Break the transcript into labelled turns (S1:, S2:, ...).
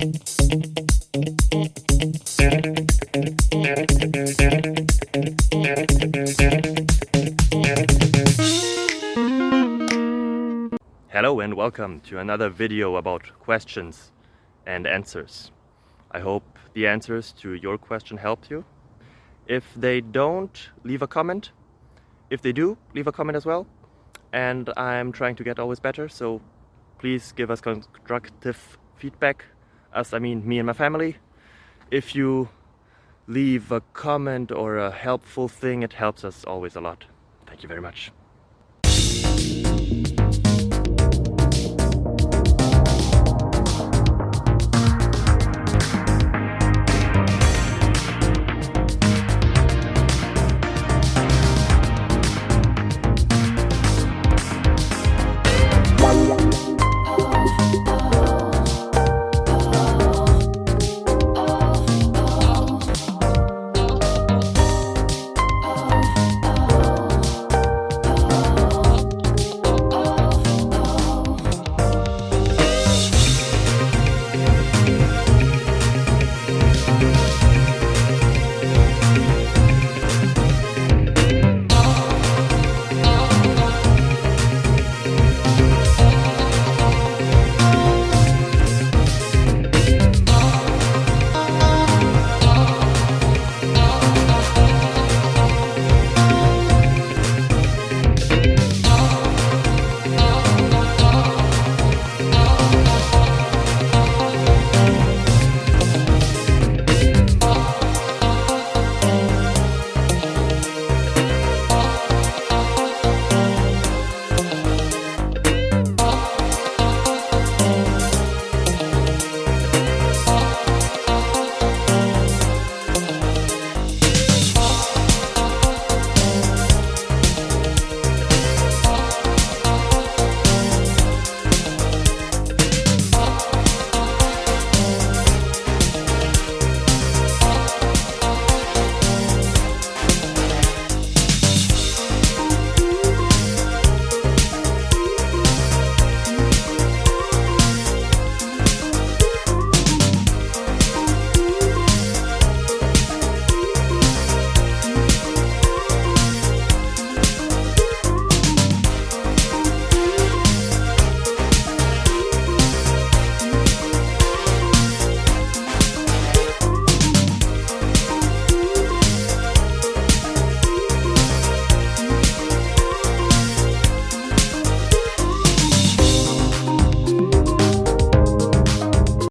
S1: Hello and welcome to another video about questions and answers. I hope the answers to your question helped you. If they don't, leave a comment. If they do, leave a comment as well. And I'm trying to get always better, so please give us constructive feedback. Us, I mean me and my family. If you leave a comment or a helpful thing, it helps us always a lot. Thank you very much.